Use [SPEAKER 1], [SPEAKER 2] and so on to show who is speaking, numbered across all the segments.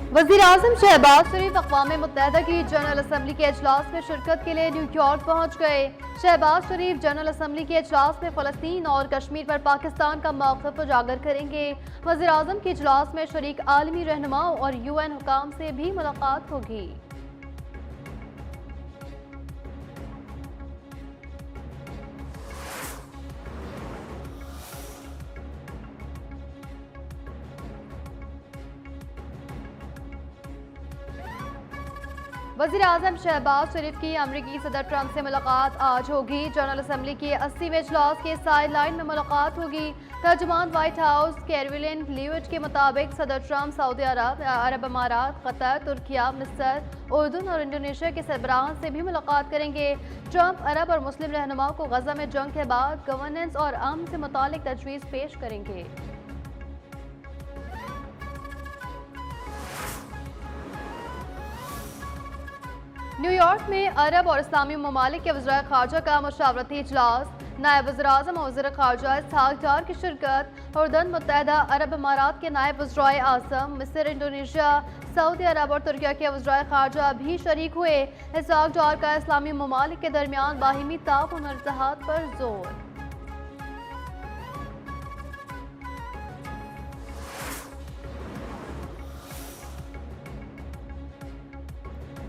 [SPEAKER 1] वज़ीर-ए-आज़म शहबाज शरीफ अक़वाम मुत्तहिदा की general assembly के इजलास में शिरकत के लिए न्यूयॉर्क पहुँच गए। शहबाज शरीफ जनरल असम्बली के इजलास में फ़लस्तीन और कश्मीर पर पाकिस्तान का मौक़िफ़ उजागर करेंगे। वज़ीर-ए-आज़म के इजलास में शरीक आलमी रहनुमाओं और UN हुकाम से भी मुलाकात होगी। वज़ीर-ए-आज़म शहबाज शरीफ की अमरीकी सदर ट्रंप से मुलाकात आज होगी। जनरल असम्बली के 80वें इजलास के साइड लाइन में मुलाकात होगी। तर्जुमान व्हाइट हाउस कैरोलिन लीविट के मुताबिक सदर ट्रंप सऊदी अरब, अरब अमारात, कतर, तुर्किया, मिस्र, उर्दून और इंडोनेशिया के सरबराहान से भी मुलाकात करेंगे। ट्रंप अरब और मुस्लिम रहनुमाओं को गजा में जंग के बाद गवर्नेंस और अमन से मुतालिक तजवीज़ पेश करेंगे। न्यूयॉर्क में अरब और इस्लामी ममालिक के वज़ीर ख़ारजा का मशावरती इजलास। नायब वज़ीर-ए-आज़म और वज़ीर ख़ारजा इसहाक़ डार की शिरकत। उर्दन मुत्तहिदा अरब अमारात के नायब वज़ीर-ए-आज़म, मिस्र, इंडोनेशिया, सऊदी अरब और तुर्किया के वज़ीर ख़ारजा भी शरीक हुए। इसहाक़ डार का इस्लामी ममालिक के दरमियान बाहिमी ताउन और इत्तेहाद पर जोर।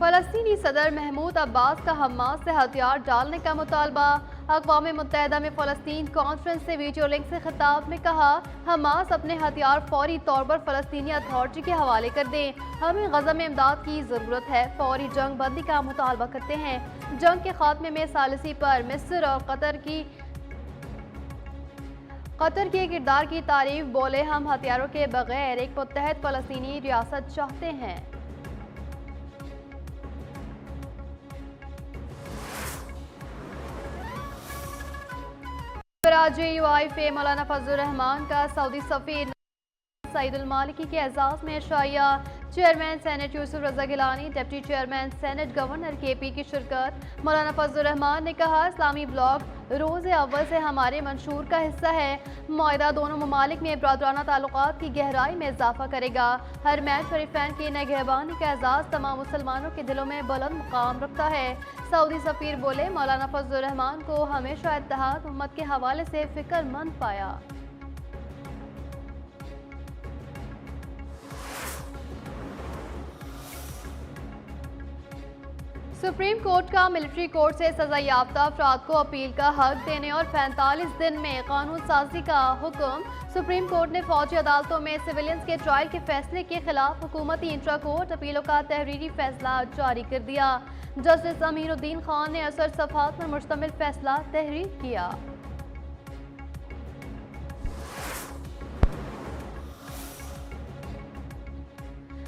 [SPEAKER 1] फ़लस्तीनी सदर महमूद अब्बास का हमास से हथियार डालने का मुतालबा। अक़वाम मुत्तहिदा में फ़लस्तीन कॉन्फ्रेंस से वीडियो लिंक से खिताब में कहा, हमास अपने हथियार फौरी तौर पर फ़लस्तीनी अथॉरिटी के हवाले कर दें। हमें गज़ा में इमदाद की ज़रूरत है। फौरी जंग बंदी का मुतालबा करते हैं। जंग के खात्मे में सालिसी पर मिस्र और कतर के किरदार की तारीफ। बोले, हम हथियारों के बगैर एक मुत्तहद फ़लस्तीनी रियासत चाहते हैं। JUIF मौलाना फजलुर रहमान का सऊदी सफीर सईद अल मालिकी के एजाज़ में शाया। Chairman senate Yousuf Raza Gilani, deputy chairman senate governor KP की शिरकत। मौलाना फजलुर रहमान ने कहा, इस्लामी ब्लॉक रोज़े अव्वल से हमारे मंशूर का हिस्सा है। मुआहिदा दोनों ममालिक में बरादराना ताल्लुकात की गहराई में इजाफा करेगा। हर मैच शरीफैन की निगहबानी का एजाज़ तमाम मुसलमानों के दिलों में बुलंद मुकाम रखता है। सऊदी सफीर बोले, मौलाना फजलुर रहमान को हमेशा इत्तेहाद उम्मत के हवाले से फिक्रमंद पाया। सुप्रीम कोर्ट का मिलिट्री कोर्ट से सजा याफ्ता अफराद को अपील का हक देने और 45 दिन में कानून साजी का हुक्म। सुप्रीम कोर्ट ने फौजी अदालतों में सिविलियंस के ट्रायल के फैसले के खिलाफ हुकूमती इंट्रा कोर्ट अपीलों का तहरीरी फैसला जारी कर दिया। जस्टिस अमीरुद्दीन खान ने 68 सफ़हात पर मुश्तमिल फैसला तहरीर किया।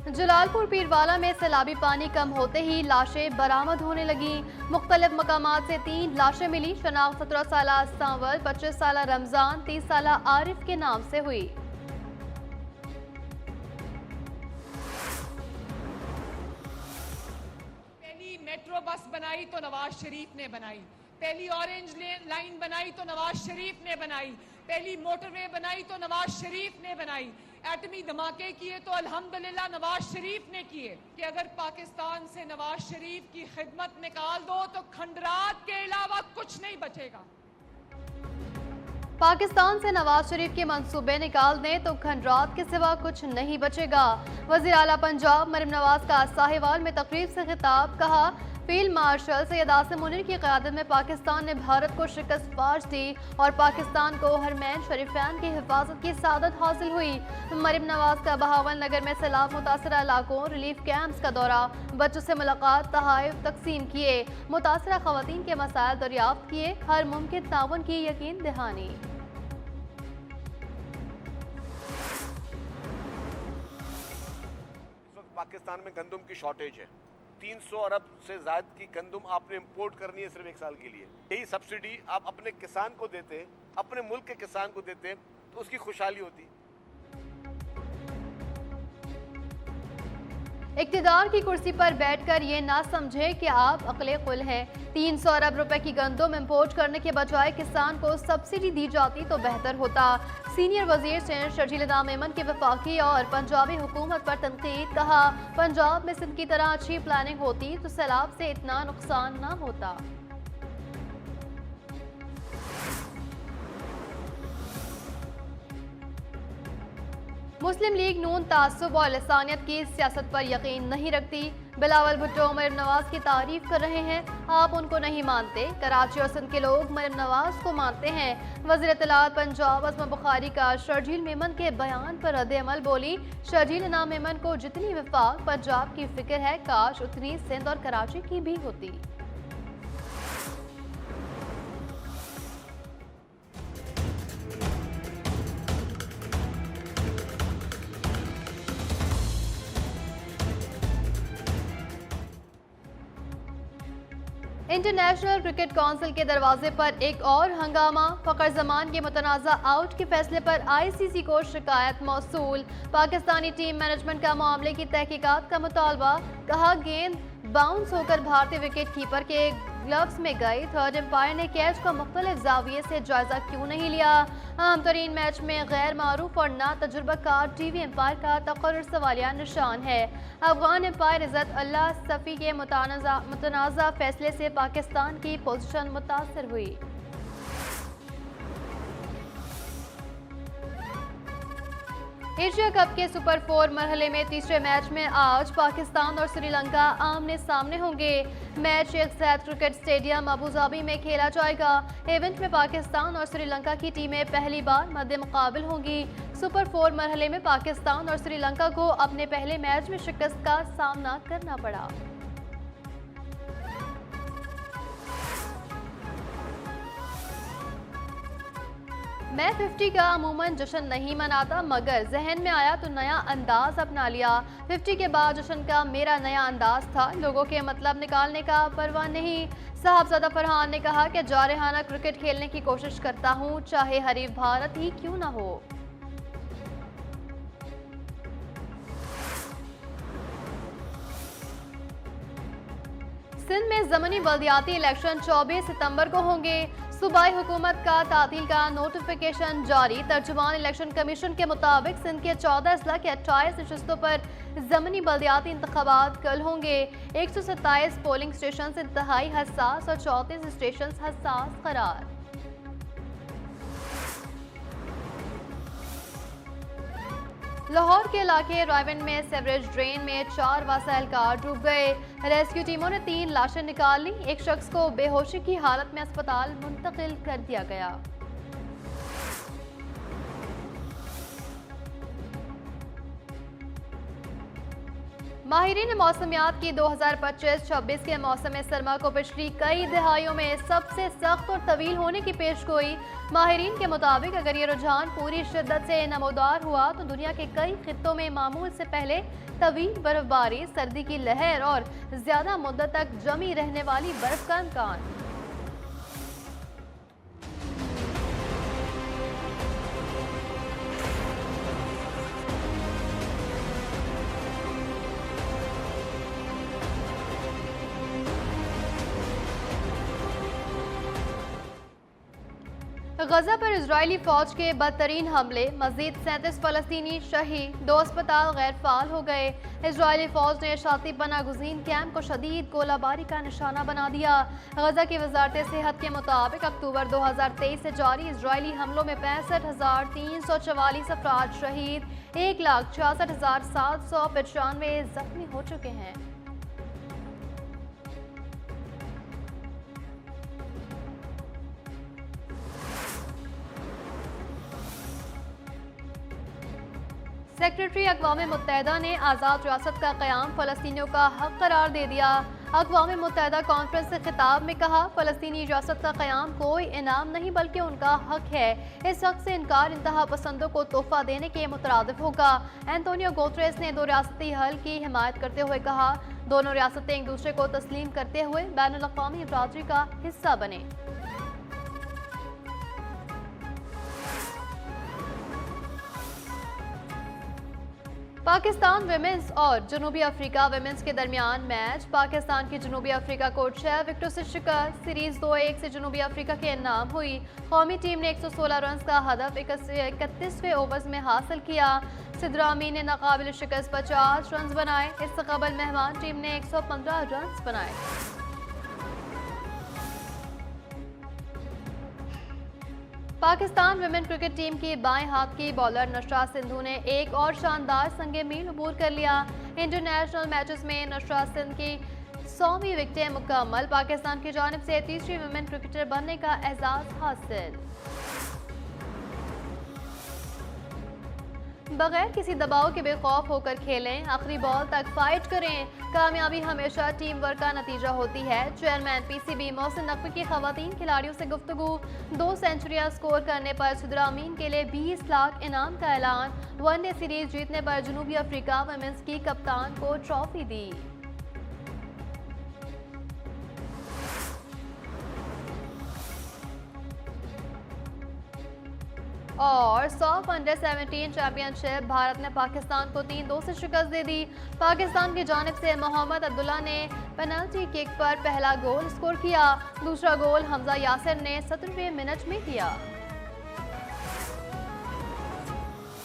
[SPEAKER 1] जलालपुर पीरवाला में सैलाबी पानी कम होते ही लाशें बरामद होने लगी। मुख्तलिफ मकामात से 3 लाशें मिली। शनाख्त 17 साला सांवल, 25 साला रमजान, 30 साला आरिफ के नाम से हुई।
[SPEAKER 2] पहली मेट्रो बस बनाई तो नवाज शरीफ ने बनाई, पहली ऑरेंज लाइन बनाई तो नवाज शरीफ ने बनाई, पहली मोटरवे बनाई तो नवाज शरीफ ने बनाई, एटमी धमाके किए तो अल्हम्दुलिल्लाह नवाज शरीफ ने किए। कि अगर पाकिस्तान से नवाज शरीफ की खिदमत निकाल दो तो खंडरात के अलावा कुछ नहीं बचेगा।
[SPEAKER 1] पाकिस्तान से नवाज शरीफ के मंसूबे निकाल दें तो खंडरात के सिवा कुछ नहीं बचेगा। वज़ीर आला पंजाब मरियम नवाज का साहिवाल में तकरीब से खिताब। कहा, फील्ड मार्शल सैयद आसिम मुनीर की क़यादत में पाकिस्तान ने भारत को शिकस्त फाश दी और पाकिस्तान को हरमैन शरीफैन की हिफाजत की सादत हासिल हुई। मरियम नवाज का बहावल नगर में सैलाब मुतासरा इलाकों रिलीफ कैंप्स का दौरा, बच्चों से मुलाकात, तहाइफ तकसीम किए, मुतासरा खवातीन के मसाइल दरियाफ्त किए, हर मुमकिन ताउन की यकीन दहानी।
[SPEAKER 3] पाकिस्तान में गंदम की शॉर्टेज है। 300 अरब से ज़्यादा की गंदम आपने इंपोर्ट करनी है सिर्फ 1 साल के लिए। यही सब्सिडी आप अपने किसान को देते, अपने मुल्क के किसान को देते तो उसकी खुशहाली होती।
[SPEAKER 1] इक्तिदार की कुर्सी पर बैठकर ये ना समझे कि आप अक्ले कुल हैं। 300 अरब रुपए की गंदम इंपोर्ट करने के बजाय किसान को सब्सिडी दी जाती तो बेहतर होता। सीनियर वजीर सिंध शर्जील इनाम मेमन की वफाकी और पंजाबी हुकूमत पर तनकीद, कहा पंजाब में सिंध की तरह अच्छी प्लानिंग होती तो सैलाब से इतना नुकसान ना होता। मुस्लिम लीग नून तासुब और लसानियत की सियासत पर यकीन नहीं रखती। बिलावल भुट्टो मरियम नवाज की तारीफ कर रहे हैं, आप उनको नहीं मानते। कराची और सिंध के लोग मरियम नवाज को मानते हैं। वज़ीर इत्तलात पंजाब अस्मा बुखारी का शर्जील मेमन के बयान पर रद्द-ए-अमल, बोली शर्जील इनाम मेमन को जितनी वफाक पंजाब की फिक्र है, काश उतनी सिंध और कराची की भी होती। इंटरनेशनल क्रिकेट काउंसिल के दरवाजे पर एक और हंगामा। फखर जमान के मुतनाज़ा आउट के फैसले पर आईसीसी को शिकायत मौसूल। पाकिस्तानी टीम मैनेजमेंट का मामले की तहकीकात का मुतालबा, कहा गेंद बाउंस होकर भारतीय विकेट कीपर के ग्लव्स में गई। थर्ड एम्पायर ने कैच का मुख्तलिफ जाविये से जायजा क्यों नहीं लिया। अहम तरीन मैच में गैर मारूफ और ना तजुर्बाकार टीवी एम्पायर का तकर्रुर सवालिया निशान है। अफगान एम्पायर इज़्ज़त अल्लाह सफ़ी के मुतनाज़ा फैसले से पाकिस्तान की पोजीशन मुतासर हुई। एशिया कप के सुपर 4 मरहले में तीसरे मैच में आज पाकिस्तान और श्रीलंका आमने सामने होंगे। Match Sheikh Zayed cricket stadium Abu Dhabi में खेला जाएगा। इवेंट में पाकिस्तान और श्रीलंका की टीमें पहली बार मद्दे मुकाबिल होंगी। सुपर 4 मरहले में पाकिस्तान और श्रीलंका को अपने पहले मैच में शिकस्त का सामना करना पड़ा। मैं 50 का अमूमन जश्न नहीं मनाता, मगर जहन में आया तो नया अंदाज अपना लिया। 50 के बाद जश्न का मेरा नया अंदाज था, लोगों के मतलब निकालने का परवाह नहीं। साहबजादा फरहान ने कहा कि जारहाना क्रिकेट खेलने की कोशिश करता हूँ, चाहे हरीफ भारत ही क्यों ना हो। सिंध में ज़मीनी बल्दियाती इलेक्शन 24 सितंबर को होंगे। सूबाई हुकूमत का तातील का नोटिफिकेशन जारी। तर्जुमान इलेक्शन कमीशन के मुताबिक सिंध के 14 अजला के 28 नशस्तों पर ज़मीनी बल्दियाती इंतखाबात कल होंगे। 127 पोलिंग स्टेशन इंतहाई हसास और 34 स्टेशन हसास करार। लाहौर के इलाके रायवन में सेवरेज ड्रेन में 4 वसाइल कार डूब गए। रेस्क्यू टीमों ने 3 लाशें निकाल ली। एक शख्स को बेहोशी की हालत में अस्पताल मुंतकिल कर दिया गया। माहिरीन मौसमियात की 2025-26 के मौसम सरमा को पिछली कई दिहाइयों में सबसे सख्त और तवील होने की पेशगोई। माहिरीन के मुताबिक अगर ये रुझान पूरी शिद्दत से नमोदार हुआ तो दुनिया के कई खित्तों में मामूल से पहले तवील बर्फबारी, सर्दी की लहर और ज्यादा मुद्दत तक जमी रहने वाली बर्फ का इम्कान। गजा पर इजरायली फौज के बदतरीन हमले, मजीद 37 फलस्तीनी शहीद, 2 अस्पताल गैर फाल हो गए। इजरायली फौज ने शातिब बना गुजीन कैंप को शदीद गोलाबारी का निशाना बना दिया। गजा की वजारत सेहत के मुताबिक अक्टूबर 2023 से जारी इजरायली हमलों में 65,344 अफराद शहीद, 1,66,795 जख्मी हो चुके हैं। सेक्रेटरी अक़वाम मुत्तहिदा ने आज़ाद रियासत का क़याम फ़लस्तीनियों का हक़ करार दे दिया। अक़वाम मुत्तहिदा कॉन्फ्रेंस से खिताब में कहा, फ़लस्तीनी रियासत का क़याम कोई इनाम नहीं बल्कि उनका हक़ है। इस हक़ से इनकार इंतहा पसंदों को तोहफ़ा देने के मुतरादिफ होगा। एंटोनियो गुतेरेस ने 2 रियासती हल की हिमायत करते हुए कहा, दोनों रियासतें एक दूसरे को तस्लीम करते हुए बैनुल अक़वामी बरादरी का हिस्सा बने। पाकिस्तान विमेंस और जनूबी अफ्रीका विमेंस के दरमियान मैच। पाकिस्तान की जनूबी अफ्रीका को 6 विकेटों से शिकस्त। सीरीज 2-1 से जनूबी अफ्रीका के नाम हुई। कौमी टीम ने 116 रन का हदफ 31वें ओवर्स में हासिल किया। सिद्रामी ने नाकाबिल शिकस्त 50 रन बनाए। इससे कबल मेहमान टीम ने 115 रन बनाए। पाकिस्तान विमेन क्रिकेट टीम की बाएं हाथ की बॉलर नशरा सिंधु ने एक और शानदार संगे मील अबूर कर लिया। इंटरनेशनल मैचेस में नशरा सिंधु की 100वीं विकेटें मुकम्मल। पाकिस्तान की जानिब से तीसरी विमेन क्रिकेटर बनने का एजाज हासिल। बगैर किसी दबाव के बेखौफ होकर खेलें, आखिरी बॉल तक फाइट करें। कामयाबी हमेशा टीम वर्क का नतीजा होती है। चेयरमैन पीसीबी मोहसिन नकवी की खवातीन खिलाड़ियों से गुफ्तगू। 2 सेंचुरियां स्कोर करने पर सिद्रामीन के लिए 20 लाख इनाम का ऐलान। वनडे सीरीज जीतने पर जनूबी अफ्रीका वुमेन्स की कप्तान को ट्रॉफी दी। और सॉफ अंडर 17 चैंपियनशिप भारत ने पाकिस्तान को 3-2 से शिकस्त दे दी। पाकिस्तान की जानिब से मोहम्मद अब्दुल्ला ने पेनल्टी किक पर पहला गोल स्कोर किया। दूसरा गोल हमजा यासिर ने 17वें मिनट में किया।